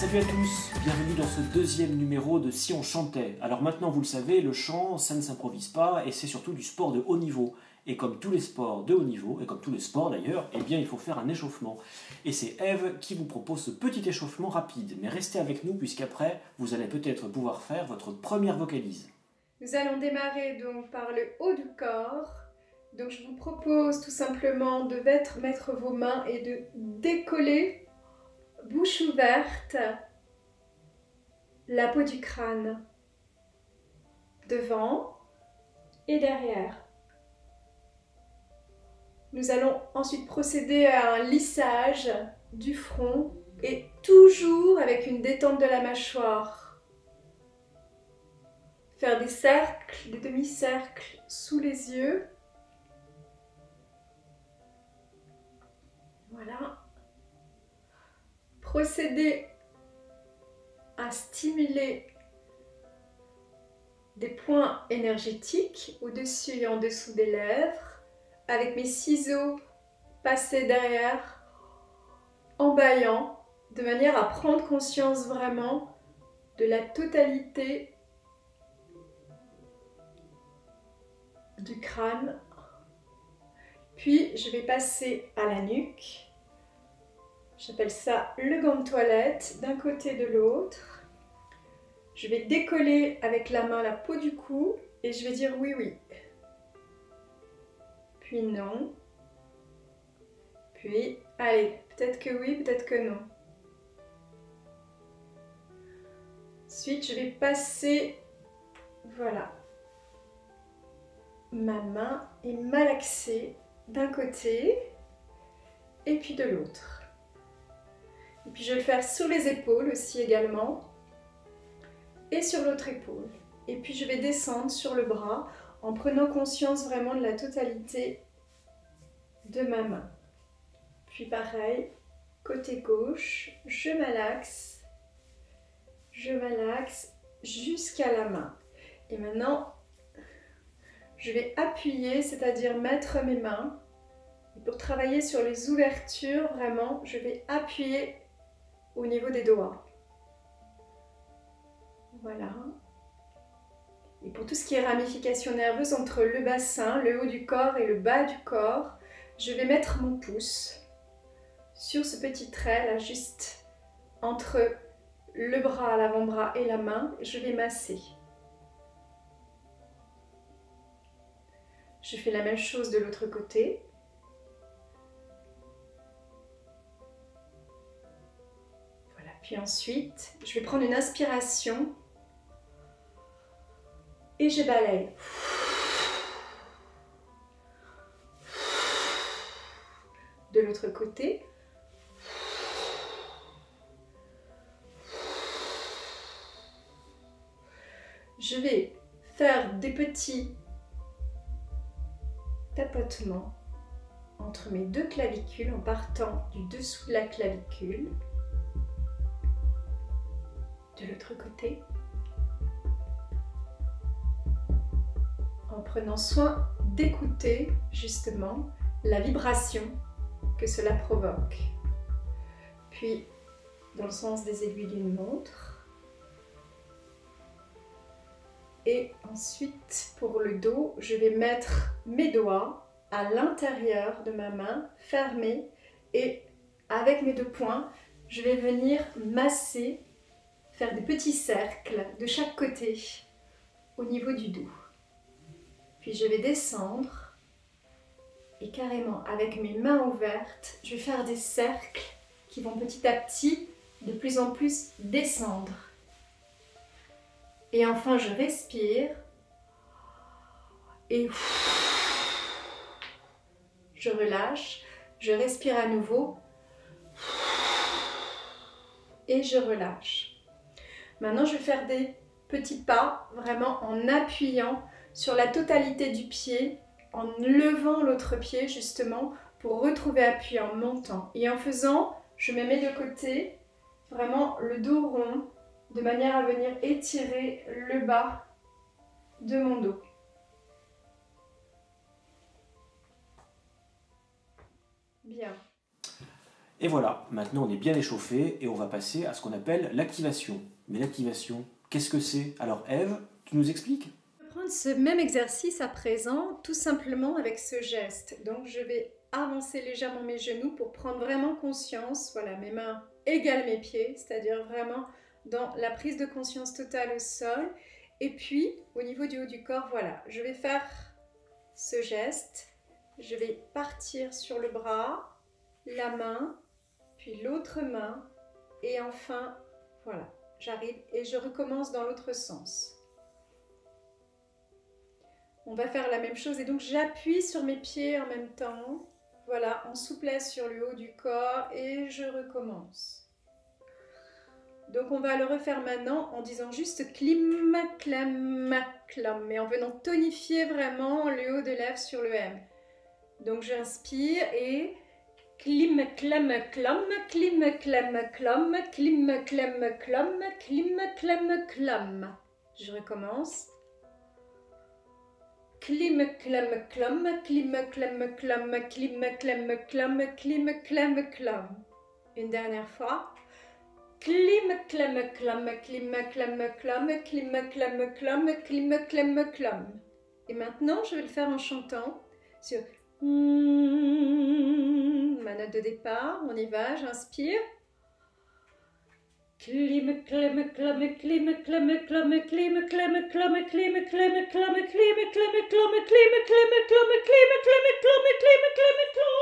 Salut à tous, bienvenue dans ce deuxième numéro de Si on chantait. Alors maintenant vous le savez, le chant ça ne s'improvise pas et c'est surtout du sport de haut niveau. Et comme tous les sports de haut niveau, et comme tous les sports d'ailleurs, eh bien il faut faire un échauffement. Et c'est Eve qui vous propose ce petit échauffement rapide. Mais restez avec nous puisqu'après vous allez peut-être pouvoir faire votre première vocalise. Nous allons démarrer donc par le haut du corps. Donc je vous propose tout simplement de mettre vos mains et de décoller, bouche ouverte, la peau du crâne, devant et derrière. Nous allons ensuite procéder à un lissage du front et toujours avec une détente de la mâchoire. Faire des cercles, des demi-cercles sous les yeux. Voilà. Procéder à stimuler des points énergétiques au-dessus et en dessous des lèvres. Avec mes ciseaux passés derrière, en bâillant, de manière à prendre conscience vraiment de la totalité du crâne. Puis je vais passer à la nuque. J'appelle ça le gant de toilette, d'un côté de l'autre. Je vais décoller avec la main la peau du cou et je vais dire oui, oui. Puis non. Puis, allez, peut-être que oui, peut-être que non. Ensuite, je vais passer, voilà, ma main et malaxer d'un côté et puis de l'autre. Et puis je vais le faire sur les épaules aussi également et sur l'autre épaule. Et puis je vais descendre sur le bras en prenant conscience vraiment de la totalité de ma main. Puis pareil, côté gauche, je malaxe jusqu'à la main. Et maintenant, je vais appuyer, c'est-à-dire mettre mes mains. Et pour travailler sur les ouvertures, vraiment, je vais appuyer au niveau des doigts. Voilà. Et pour tout ce qui est ramification nerveuse entre le bassin, le haut du corps et le bas du corps, je vais mettre mon pouce sur ce petit trait là, juste entre le bras, l'avant-bras et la main. Je vais masser. Je fais la même chose de l'autre côté. Voilà. Puis ensuite, je vais prendre une inspiration et je balaye. De l'autre côté. Je vais faire des petits tapotements entre mes deux clavicules en partant du dessous de la clavicule. De l'autre côté. En prenant soin d'écouter justement la vibration que cela provoque. Puis, dans le sens des aiguilles d'une montre. Et ensuite, pour le dos, je vais mettre mes doigts à l'intérieur de ma main, fermés. Et avec mes deux poings, je vais venir masser, faire des petits cercles de chaque côté au niveau du dos. Puis je vais descendre et carrément avec mes mains ouvertes, je vais faire des cercles qui vont petit à petit de plus en plus descendre. Et enfin je respire et je relâche, je respire à nouveau et je relâche. Maintenant je vais faire des petits pas vraiment en appuyant sur la totalité du pied, en levant l'autre pied justement pour retrouver appui en montant. Et en faisant, je me mets de côté, vraiment le dos rond, de manière à venir étirer le bas de mon dos. Bien. Et voilà, maintenant on est bien échauffé et on va passer à ce qu'on appelle l'activation. Mais l'activation, qu'est-ce que c'est? Alors Ève, tu nous expliques? Je vais prendre ce même exercice à présent, tout simplement avec ce geste. Donc je vais avancer légèrement mes genoux pour prendre vraiment conscience, voilà, mes mains égalent mes pieds, c'est-à-dire vraiment dans la prise de conscience totale au sol. Et puis, au niveau du haut du corps, voilà, je vais faire ce geste. Je vais partir sur le bras, la main, puis l'autre main, et enfin, voilà, j'arrive et je recommence dans l'autre sens. On va faire la même chose et donc j'appuie sur mes pieds en même temps, voilà, en souplesse sur le haut du corps et je recommence. Donc on va le refaire maintenant en disant juste clim, clam, clam, mais en venant tonifier vraiment le haut de lèvres sur le M. Donc j'inspire et clim, clam, clam, clim, clam, clam, clim, clam, clam, clim, clam, clam. Je recommence. Clim, clam, clam, clim, clam, clam, clim, clam, clam, clim, clam, clam. Une dernière fois. Clim, clam, clam, clim, clam, clam, clim, clam, clam, clim, clam, clam. Et maintenant, je vais le faire en chantant sur ma note de départ. On y va, j'inspire. Clim, clam, clam, clim, clam, clam, clim, clam, clam, clim, clam, clam, clim, clam, clam, clim, clam, clam, clam, clam.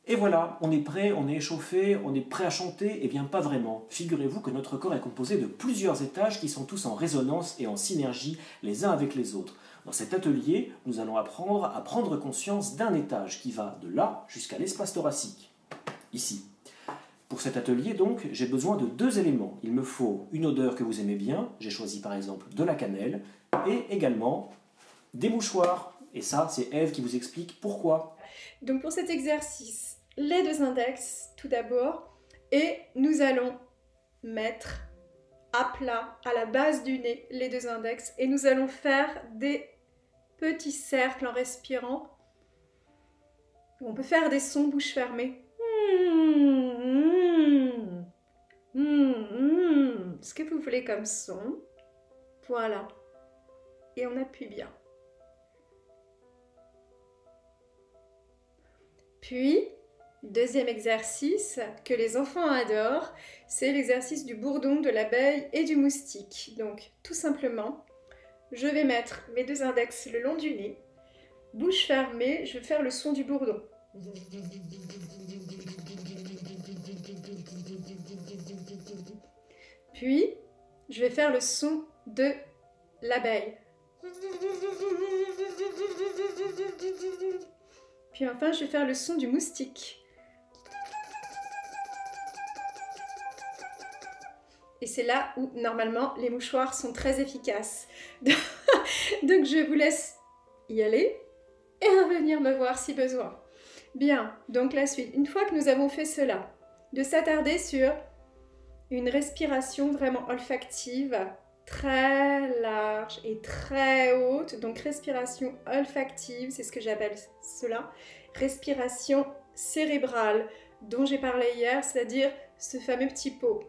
Et voilà, on est prêt, on est échauffé, on est prêt à chanter. Eh bien pas vraiment. Figurez-vous que notre corps est composé de plusieurs étages qui sont tous en résonance et en synergie les uns avec les autres. Dans cet atelier, nous allons apprendre à prendre conscience d'un étage qui va de là jusqu'à l'espace thoracique, ici. Pour cet atelier, donc, j'ai besoin de deux éléments. Il me faut une odeur que vous aimez bien, j'ai choisi par exemple de la cannelle, et également des mouchoirs. Et ça, c'est Ève qui vous explique pourquoi. Donc pour cet exercice, les deux index tout d'abord, et nous allons mettre à plat, à la base du nez, les deux index, et nous allons faire des petits cercles en respirant. On peut faire des sons bouche fermée. Ce que vous voulez comme son. Voilà. Et on appuie bien. Puis, deuxième exercice que les enfants adorent, c'est l'exercice du bourdon, de l'abeille et du moustique. Donc, tout simplement, je vais mettre mes deux index le long du nez, bouche fermée, je vais faire le son du bourdon. Puis, je vais faire le son de l'abeille. Puis enfin, je vais faire le son du moustique. Et c'est là où, normalement, les mouchoirs sont très efficaces. Donc, je vous laisse y aller et revenir me voir si besoin. Bien, donc la suite. Une fois que nous avons fait cela, de s'attarder sur une respiration vraiment olfactive, très large et très haute. Donc respiration olfactive, c'est ce que j'appelle cela. Respiration cérébrale, dont j'ai parlé hier, c'est-à-dire ce fameux petit pot.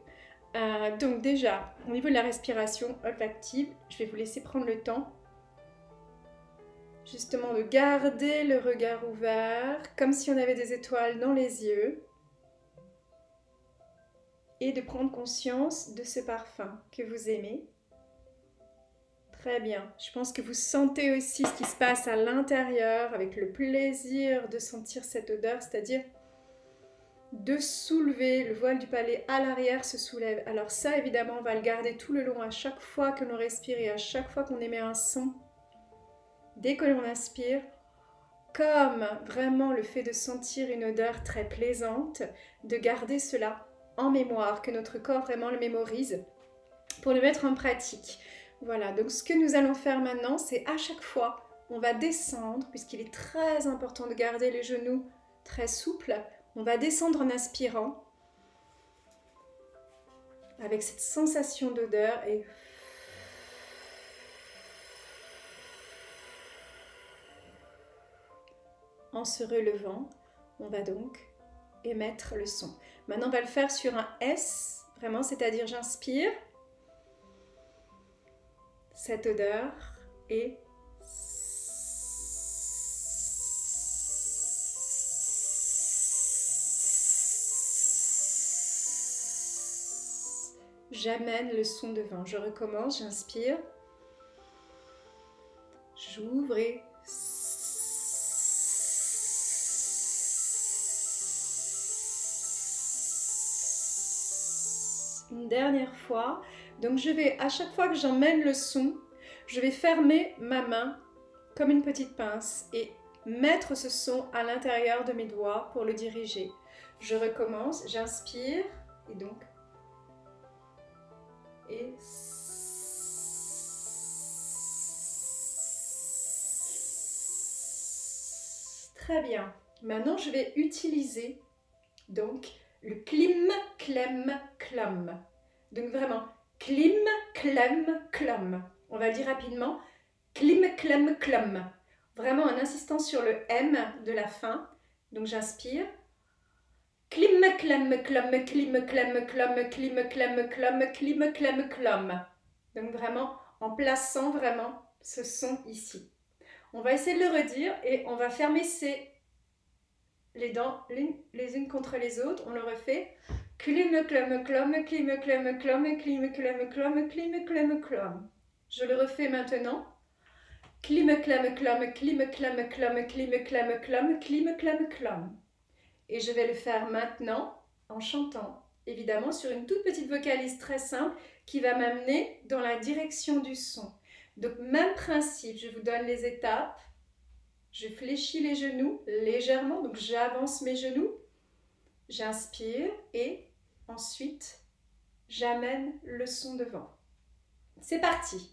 Donc déjà, au niveau de la respiration olfactive, je vais vous laisser prendre le temps justement de garder le regard ouvert, comme si on avait des étoiles dans les yeux, et de prendre conscience de ce parfum que vous aimez. Très bien, je pense que vous sentez aussi ce qui se passe à l'intérieur avec le plaisir de sentir cette odeur, c'est-à-dire de soulever le voile du palais à l'arrière se soulève. Alors ça, évidemment, on va le garder tout le long à chaque fois que l'on respire et à chaque fois qu'on émet un son. Dès que l'on inspire, comme vraiment le fait de sentir une odeur très plaisante, de garder cela en mémoire, que notre corps vraiment le mémorise pour le mettre en pratique. Voilà, donc ce que nous allons faire maintenant, c'est à chaque fois, on va descendre, puisqu'il est très important de garder les genoux très souples, on va descendre en inspirant, avec cette sensation d'odeur et en se relevant, on va donc émettre le son. Maintenant, on va le faire sur un S, vraiment, c'est-à-dire j'inspire cette odeur et j'amène le son devant. Je recommence, j'inspire, j'ouvre et une dernière fois. Donc je vais, à chaque fois que j'emmène le son, je vais fermer ma main comme une petite pince et mettre ce son à l'intérieur de mes doigts pour le diriger. Je recommence, j'inspire et donc et très bien. Maintenant, je vais utiliser donc le clim, clem, clom. Donc vraiment, clim, clem, clom. On va le dire rapidement. Clim, clem, clom. Vraiment en insistant sur le M de la fin. Donc j'inspire. Clim, clem, clom, clim, clem, clom, clim, clem, clom, clim, clem, clom. Donc vraiment en plaçant vraiment ce son ici. On va essayer de le redire et on va fermer les dents les unes contre les autres. On le refait. Clim, clem, clom, clim, clem, clom, clim, clem, clom, clim, clem, clom. Je le refais maintenant. Clim, clem, clom, clim, clem, clom, clim, clem, clom, clim, clem, clom. Et je vais le faire maintenant en chantant, évidemment sur une toute petite vocalise très simple qui va m'amener dans la direction du son. Donc même principe, je vous donne les étapes. Je fléchis les genoux légèrement, donc j'avance mes genoux. J'inspire et ensuite j'amène le son devant. C'est parti.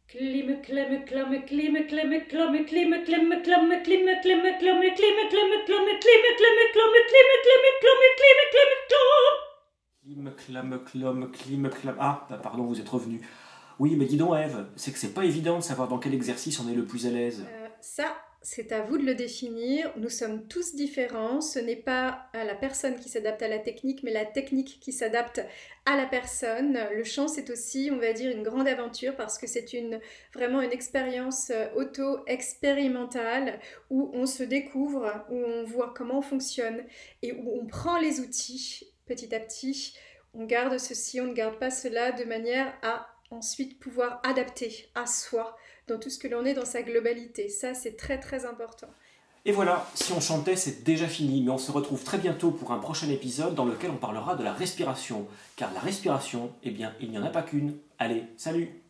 Clim, clem, clom, clim, clem, clom, clim, clem, clom, clim, clem, clom, clim, clem, clom, clim, clem, clom, clim, clem, clom, clim, clem, clom. Clim, clam. Ah, pardon, vous êtes revenu. Oui, mais dis donc, Ève, c'est que c'est pas évident de savoir dans quel exercice on est le plus à l'aise. Ça, c'est à vous de le définir. Nous sommes tous différents. Ce n'est pas la personne qui s'adapte à la technique, mais la technique qui s'adapte à la personne. Le chant, c'est aussi, on va dire, une grande aventure parce que c'est vraiment une expérience auto-expérimentale où on se découvre, où on voit comment on fonctionne et où on prend les outils petit à petit. On garde ceci, on ne garde pas cela de manière à ensuite pouvoir adapter à soi dans tout ce que l'on est dans sa globalité. Ça, c'est très très important. Et voilà, si on chantait, c'est déjà fini, mais on se retrouve très bientôt pour un prochain épisode dans lequel on parlera de la respiration. Car la respiration, eh bien, il n'y en a pas qu'une. Allez, salut!